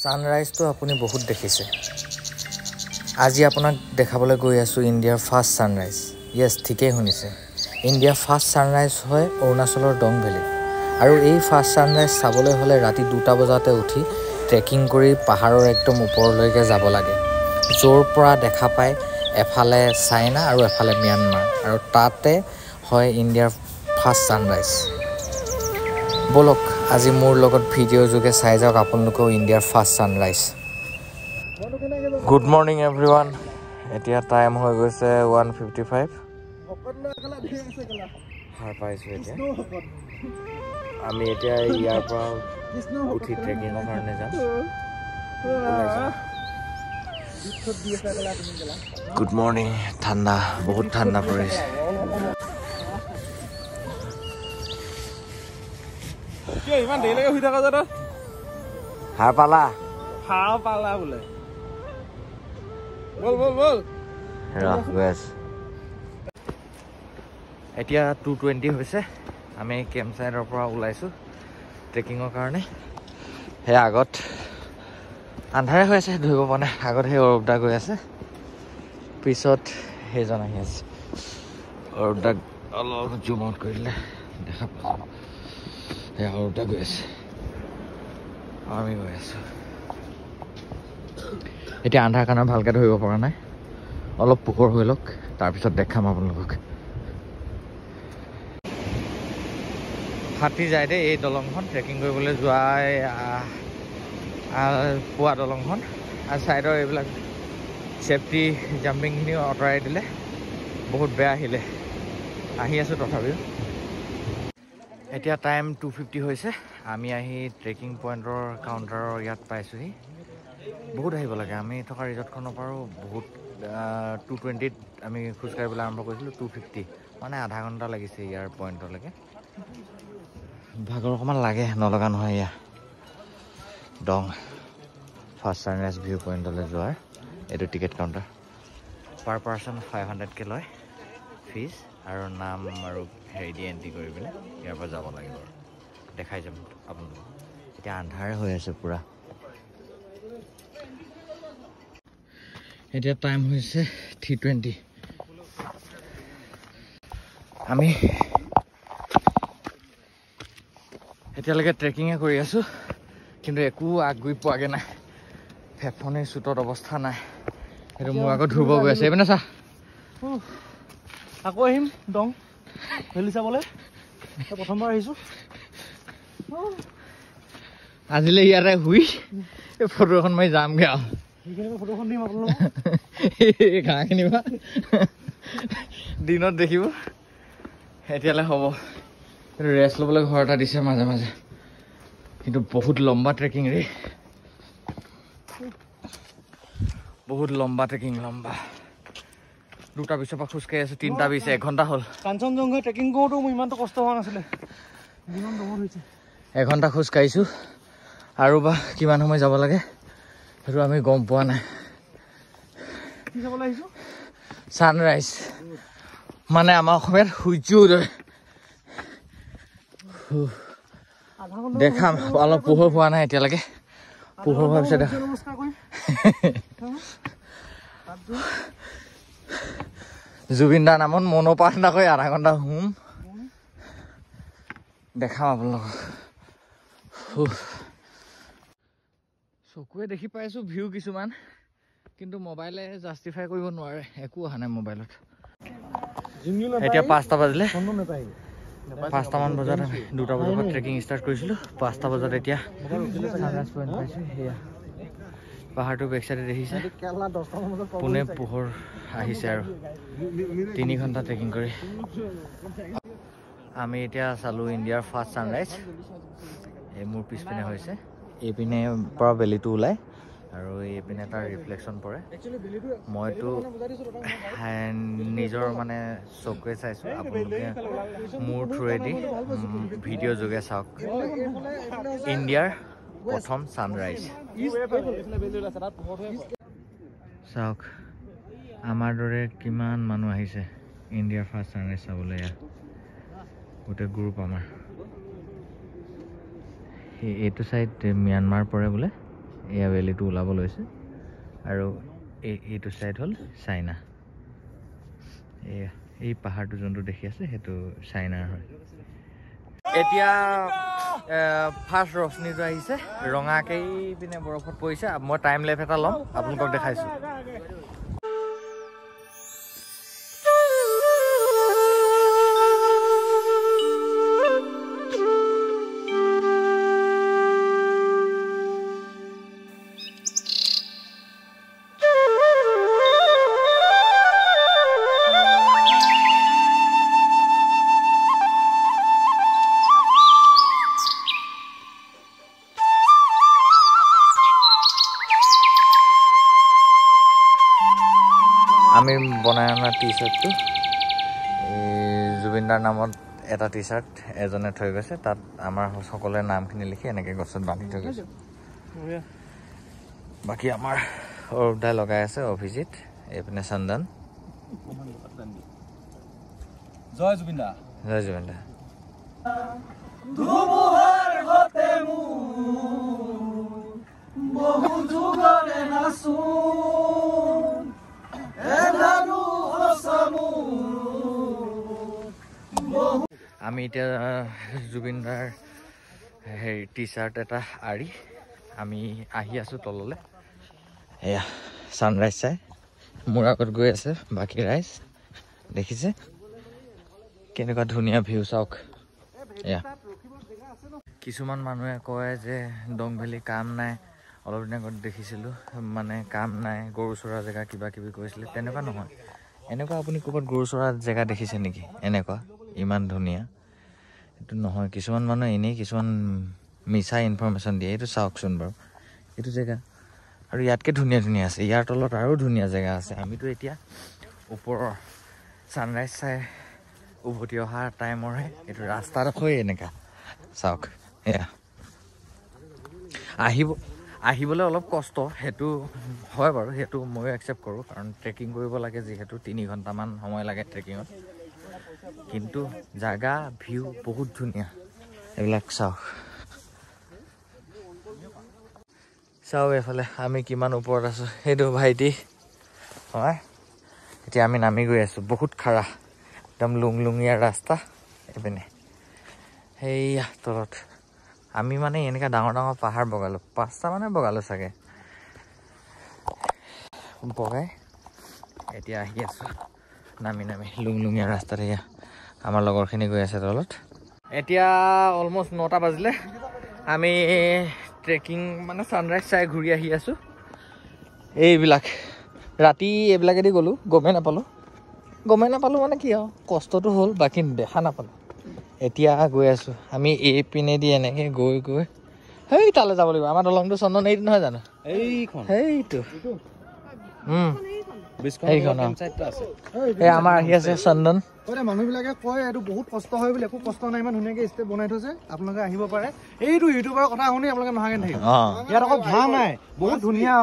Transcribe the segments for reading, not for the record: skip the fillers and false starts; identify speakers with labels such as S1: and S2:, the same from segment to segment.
S1: সানৰাইজটো আপুনি বহুত দেখিছে আজি আপোনাক দেখাবলৈ গৈ আছো ইণ্ডিয়াৰ ফাৰ্ষ্ট সানৰাইজ ইয়েস ঠিকই শুনিছে ইণ্ডিয়াৰ ফাৰ্ষ্ট সানৰাইজ হয় অৰুণাচলৰ ডং ভেলী আৰু এই ফাৰ্ষ্ট সানৰাইজ চাবলৈ হলে ৰাতি 2টা বজাতে উঠি ট্ৰেকিং কৰি পাহাৰৰ একদম ওপৰলৈকে যাব লাগে জোৰ পৰা দেখা পায় এফালে চাইনা আৰু এফালে ম্যানমাৰ আৰু তাতে হয় ইণ্ডিয়াৰ ফাৰ্ষ্ট সানৰাইজ বলক আজি মোৰ লগত ভিডিঅ' যোগে চাই যাওক আপোনালোকেও ইণ্ডিয়াৰ first sunrise good morning everyone এতিয়া টাইম হৈ গৈছে 1:55 হাৰ পাইছোঁ এতিয়া আমি এতিয়া ইয়াৰ পৰা উঠি ট্ৰেকিঙৰ কাৰণে যাম গুড মৰ্নিং ঠাণ্ডা বহুত ঠাণ্ডা পৰিছে
S2: ইমান দেৰিলৈকে শুই থাকা যে
S1: হাৰ পালা
S2: বোলে বল
S1: এতিয়া 2:20 হৈছে আমি কেম্প চাইডৰ পৰা ওলাইছোঁ ট্ৰেকিঙৰ কাৰণে সেই আগত আন্ধাৰে হৈ আছে ধৰিব পৰা নাই আগত সেই অৰূপদা গৈ আছে পিছত সেইজন আহি আছে অৰূপদাক অলপ জুম আউট কৰি দিলে দেখা পাওঁ সেই অৰূপদা গৈ আছে আমি গৈ আছোঁ এতিয়া আন্ধাৰ কাৰণে ভালকৈ ধৰিব পৰা নাই অলপ পোহৰ হৈ লওক তাৰপিছত দেখাম আপোনালোকক ফাটি যায় দেই এই দলংখন ট্ৰেকিং কৰিবলৈ যোৱাই পোৱা দলংখন আৰু ছাইডৰ এইবিলাক ছেফটি জাম্পিংখিনি আঁতৰাই দিলে বহুত বেয়া আহিলে আহি আছোঁ তথাপিও এতিয়া টাইম 2:50 হৈছে আমি আহি ট্ৰেকিং পইণ্টৰ কাউণ্টাৰৰ ইয়াত পাইছোঁহি বহুত আহিব লাগে আমি থকা ৰিজৰ্টখনৰ পৰাও বহুত 2:20ত আমি খোজকাঢ়িবলৈ আৰম্ভ কৰিছিলোঁ 2:50 মানে আধা ঘণ্টা লাগিছে ইয়াৰ পইণ্টলৈকে ভাগৰ অকণমান লাগে নলগা নহয় এয়া ডং ফাৰ্ষ্ট সানৰাইজ ভিউ পইণ্টলৈ যোৱাৰ এইটো টিকেট কাউণ্টাৰ পাৰ পাৰ্চন 500কৈ লয় ফিজ আৰু নাম আৰু হেৰি দি এণ্ট্ৰি কৰি পেলাই ইয়াৰ পৰা যাব লাগিব আৰু দেখাই যাম আপোনালোকক এতিয়া আন্ধাৰে হৈ আছে পূৰা এতিয়া টাইম হৈছে 3:20 আমি এতিয়ালৈকে ট্ৰেকিঙে কৰি আছোঁ কিন্তু একো আগগৈ পোৱাগৈ নাই ফেফনে চুটত অৱস্থা নাই সেইটো মোৰ আগত ধুব গৈ আছে এইপিনে চা
S2: আকৌ আহিম ডং ভেলি চাবলৈ প্ৰথমবাৰ আহিছোঁ
S1: আজিলৈ ইয়াতে শুই এই ফটো এখন মই যামগৈ আৰু
S2: ফটোখন দিম আপোনালোকক
S1: ঘাঁহখিনি বা দিনত দেখিব এতিয়ালৈ হ'ব এইটো ৰেষ্ট ল'বলৈ ঘৰ এটা দিছে মাজে মাজে কিন্তু বহুত লম্বা ট্ৰেকিং ৰে বহুত লম্বা ট্ৰেকিং লম্বা 2টা পিছৰ পৰা খোজকাঢ়ি আছোঁ 3টা 20 1 ঘণ্টা হ'ল
S2: কাঞ্চনজংঘা ট্ৰেকিং কৰোঁতো মোৰ ইমানটো কষ্ট হোৱা নাছিলে দিনত বহুত হৈছে
S1: 1 ঘণ্টা খোজকাঢ়িছোঁ আৰু বা কিমান সময় যাব লাগে সেইটো আমি গম পোৱা নাই
S2: কি চাবলৈ আহিছোঁ
S1: সানৰাইজ মানে আমাৰ অসমীয়াত সূৰ্য উদয় দেখাম অলপ পোহৰ হোৱা নাই এতিয়ালৈকে পোহৰ হোৱাৰ পিছত জুবিন দাৰ নামত মনোপাসনা কৰি আধা ঘণ্টা শুম দেখাম আপোনালোকক চকুৱে দেখি পাইছোঁ ভিউ কিছুমান কিন্তু মোবাইলে জাষ্টিফাই কৰিব নোৱাৰে একো অহা নাই মোবাইলত এতিয়া 5টা বাজিলে 5টামান বজাত আমি 2টা বজাৰ পৰা ট্ৰেকিং ষ্টাৰ্ট কৰিছিলোঁ 5টা বজাত এতিয়া সানৰাইজ পইণ্ট পাইছোঁ সেয়া পাহাৰটো বেক চাইডে দেখিছে পোনে পোহৰ আহিছে আৰু 3 ঘণ্টা ট্ৰেকিং কৰি আমি এতিয়া চালোঁ ইণ্ডিয়াৰ ফাৰ্ষ্ট সানৰাইজ এই মোৰ পিছপিনে হৈছে এইপিনে পৰা বেলিটো ওলায় আৰু এইপিনে তাৰ ৰিফ্লেকশ্যন পৰে মইতো নিজৰ মানে চকুৱে চাইছোঁ আপোনালোকে মোৰ থ্ৰুৱেদি ভিডিঅ' যোগে চাওক ইণ্ডিয়াৰ প্ৰথম সানৰাইজ চাওক আমাৰ দৰে কিমান মানুহ আহিছে ইণ্ডিয়াৰ ফাৰ্ষ্ট সানৰাইজ চাবলৈ ইয়াত গোটেই গ্ৰুপ আমাৰ এইটো সাইড म्यांमार পৰে বোলে এয়া ভেলিটো ওলাব লৈছে আৰু এইটো ছাইড হ'ল চাইনা এই পাহাৰটো যোনটো দেখি আছে সেইটো চাইনাৰ হয় এতিয়া ফাৰ্ষ্ট ৰশ্মিটো আহিছে ৰঙাকেই পিনে বৰফত পৰিছে মই টাইম লেপ এটা ল'ম আপোনালোকক দেখাইছোঁ আমি বনাই অনা টি চাৰ্টটো জুবিনদাৰ নামত এটা টি চাৰ্ট এজনে থৈ গৈছে তাত আমাৰ সকলোৰে নামখিনি লিখি এনেকৈ গছত বান্ধি থৈ গৈছে বাকী আমাৰ অৰূপদাই লগাই আছে অভিজিত এইপিনে চন্দন
S2: জয় জুবিনদা
S1: জয় জুবিনদা আমি এতিয়া জুবিনদাৰ হেৰি টি চাৰ্ট এটা আৰি আমি আহি আছোঁ তললৈ এয়া ছানৰাইজ চাই মোৰ আগত গৈ আছে বাকী ৰাইজ দেখিছে কেনেকুৱা ধুনীয়া ভিউ চাওক এয়া কিছুমান মানুহে কয় যে দং ভেলী কাম নাই অলপ দিন আগত দেখিছিলোঁ মানে কাম নাই গৰু চৰা জেগা কিবা কিবি কৈছিলে তেনেকুৱা নহয় এনেকুৱা আপুনি ক'ৰবাত গৰু চৰা জেগা দেখিছে নেকি এনেকুৱা ইমান ধুনীয়া এইটো নহয় কিছুমান মানুহে এনেই কিছুমান মিছা ইনফৰমেশ্যন দিয়ে এইটো চাওকচোন বাৰু এইটো জেগা আৰু ইয়াতকৈ ধুনীয়া ধুনীয়া আছে ইয়াৰ তলত আৰু ধুনীয়া জেগা আছে আমিতো এতিয়া ওপৰৰ ছানৰাইজ চাই উভতি অহা টাইমৰহে এইটো ৰাস্তাডোখৰেই এনেকুৱা চাওক এয়া আহিবলৈ অলপ কষ্ট সেইটো হয় বাৰু সেইটো ময়ো একচেপ্ট কৰোঁ কাৰণ ট্ৰেকিং কৰিব লাগে যিহেতু 3 ঘণ্টামান সময় লাগে ট্ৰেকিঙত কিন্তু জাগা ভিউ বহুত ধুনীয়া এইবিলাক চাওক এইফালে আমি কিমান ওপৰত আছোঁ সেইটো ভাইটি হয় এতিয়া আমি নামি গৈ আছোঁ বহুত খাৰা একদম লুংলুঙীয়া ৰাস্তা এইপিনে সেইয়া তলত আমি মানে এনেকুৱা ডাঙৰ ডাঙৰ পাহাৰ বগালোঁ 5টা মানে বগালোঁ চাগে বগাই এতিয়া আহি আছোঁ নামি লুংলুঙীয়া ৰাস্তাত এয়া আমাৰ লগৰখিনি গৈ আছে তলত এতিয়া অলমষ্ট 9টা বাজিলে আমি ট্ৰেকিং মানে ছানৰাইজ চাই ঘূৰি আহি আছোঁ এইবিলাক ৰাতি এইবিলাকেদি গ'লোঁ গমেই নাপালোঁ মানে কি আৰু কষ্টটো হ'ল বাকী দেখা নাপালোঁ এতিয়া গৈ আছোঁ আমি এই পিনেদি এনেকৈ গৈ সেই তালৈ যাব লাগিব আমাৰ দলংটো চন্দন এইটো নহয় জানো সেইটো এই আমাৰ আহি আছে চন্দন
S2: মানুহবিলাকে কয় এইটো বহুত কষ্ট হয় বুলি একো কষ্ট নাই ইমান ধুনীয়াকৈ ষ্টেপ বনাই থৈছে আপোনালোকে আহিব পাৰে এইটো ইউটিউবৰ কথা শুনি আপোনালোকে নহাকৈ নাথাকিব ইয়াত অকল ঘাঁহ নাই বহুত ধুনীয়া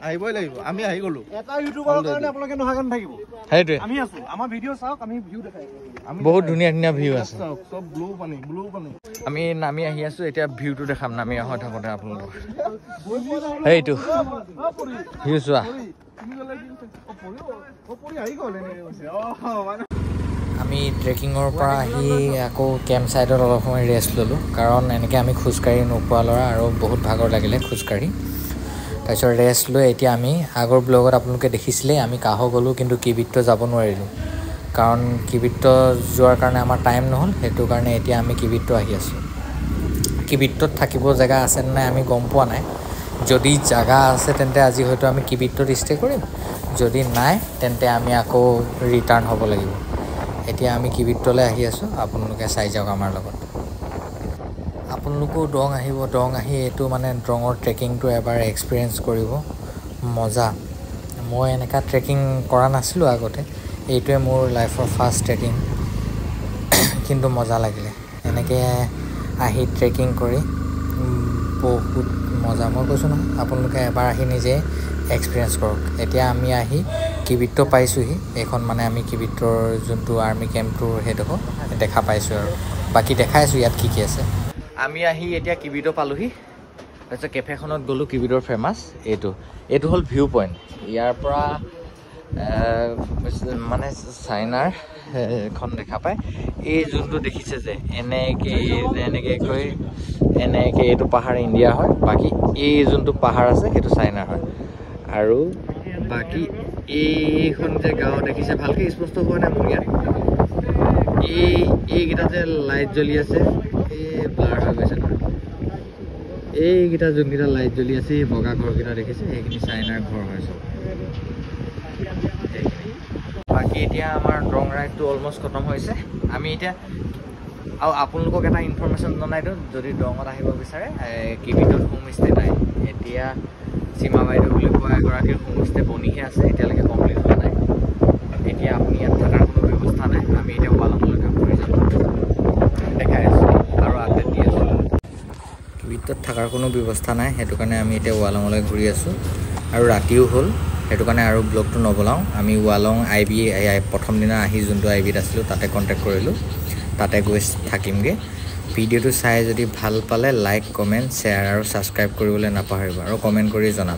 S2: আহিবই লাগিব আমি আহি গ'লো এটা ইউটিউবৰ কাৰণে আপোনালোকে নহাকৈ নাথাকিব
S1: সেইটোৱে
S2: আমি আছো আমাৰ ভিডিঅ' চাওক আমি ভিউ দেখাই
S1: বহুত ধুনীয়া ধুনীয়া ভিউ আছে
S2: চব ব্লু পানী
S1: আমি নামি আহি আছোঁ এতিয়া ভিউটো দেখাম নামি অহা থাকোঁতে আপোনালোকক সেইটো ভিউ চোৱা আমি ট্ৰেকিঙৰ পৰা আহি আকৌ কেম্প ছাইডত অলপ সময় ৰেষ্ট ল'লোঁ কাৰণ এনেকৈ আমি খোজকাঢ়ি নোপোৱা ল'ৰা আৰু বহুত ভাগৰ লাগিলে খোজকাঢ়ি তাৰপিছত ৰেষ্ট লৈ এতিয়া আমি আগৰ ব্লগত আপোনালোকে দেখিছিলেই আমি কাহ গ'লোঁ কিন্তু কিবিত্ত যাব নোৱাৰিলোঁ কাৰণ কিবিত্ত যোৱাৰ কাৰণে আমাৰ টাইম নহ'ল সেইটো কাৰণে এতিয়া আমি কিবিত্ত আহি আছোঁ কিবিত্তত থাকিব জেগা আছে নে নাই আমি গম পোৱা নাই যদি জাগা আছে তেন্তে আজি হয়তো আমি কিবিত্তত ষ্টে কৰিম যদি নাই তেন্তে আমি আকৌ ৰিটাৰ্ণ হ'ব লাগিব এতিয়া আমি কিবিত্তলৈ আহি আছোঁ আপোনালোকে চাই যাওক আমাৰ লগত আপোনালোকেও দং আহিব দং আহি এইটো মানে দঙৰ ট্ৰেকিংটো এবাৰ এক্সপিৰিয়েঞ্চ কৰিব মজা মই এনেকুৱা ট্ৰেকিং কৰা নাছিলোঁ আগতে এইটোৱে মোৰ লাইফৰ ফাৰ্ষ্ট ট্ৰেকিং কিন্তু মজা লাগিলে এনেকৈ আহি ট্ৰেকিং কৰি বহুত মজা মই কৈছোঁ নহয় আপোনালোকে এবাৰ আহি নিজে এক্সপিৰিয়েঞ্চ কৰক এতিয়া আমি আহি কিবিত্ত পাইছোঁহি এইখন মানে আমি কিবিত্তৰ যোনটো আৰ্মি কেম্পটোৰ সেইডোখৰ দেখা পাইছোঁ আৰু বাকী দেখাইছোঁ ইয়াত কি আছে আমি আহি এতিয়া কিবিত্ত পালোঁহি তাৰপিছত কেফেখনত গ'লোঁ কিবিডৰ ফেমাছ এইটো হ'ল ভিউ পইণ্ট ইয়াৰ পৰা মানে চাইনাৰ এখন দেখা পায় এই যোনটো দেখিছে যে এনেকৈ এইটো পাহাৰ ইণ্ডিয়া হয় বাকী এই যোনটো পাহাৰ আছে সেইটো চাইনাৰ হয় আৰু বাকী এইখন যে গাঁও দেখিছে ভালকৈ স্পষ্ট হোৱা নাই মোৰ ইয়াত এইকেইটা যে লাইট জ্বলি আছে এই ব্লাৰ হৈ গৈছে নহয় এইকেইটা যোনকেইটা লাইট জ্বলি আছে এই বগা ঘৰকেইটা দেখিছে সেইখিনি চাইনাৰ ঘৰ হয় চব বাকী এতিয়া আমাৰ ড্ৰং ৰাইডটো অলমষ্ট খতম হৈছে আমি এতিয়া আৰু আপোনালোকক এটা ইনফৰমেশ্যন জনাই দিওঁ যদি ড্ৰঙত আহিব বিচাৰে কিবিটোত হোমষ্টে নাই এতিয়া সীমা বাইদেউ বুলি কোৱা এগৰাকীৰ হোমষ্টে বনিহে আছে এতিয়ালৈকে কমপ্লিট হোৱা নাই এতিয়া আপুনি ইয়াত থকাৰ কোনো ব্যৱস্থা নাই আমি এতিয়া ৱালঙলৈকে ঘূৰি যাম দেখাই আছোঁ আৰু আপডেট দি আছোঁ কিবিটোত থকাৰ কোনো ব্যৱস্থা নাই সেইটো কাৰণে আমি এতিয়া ৱালঙলৈ ঘূৰি আছোঁ আৰু ৰাতিও হ'ল সেইটো কাৰণে আৰু ব্লগটো নবনাওঁ আমি ৱালং IB প্ৰথম দিনা আহি যোনটো IBত আছিলোঁ তাতে কণ্টেক্ট কৰিলোঁ তাতে গৈ থাকিমগৈ ভিডিঅ'টো চাই যদি ভাল পালে লাইক কমেণ্ট শ্বেয়াৰ আৰু ছাবস্ক্ৰাইব কৰিবলৈ নাপাহৰিব আৰু কমেণ্ট কৰি জনাব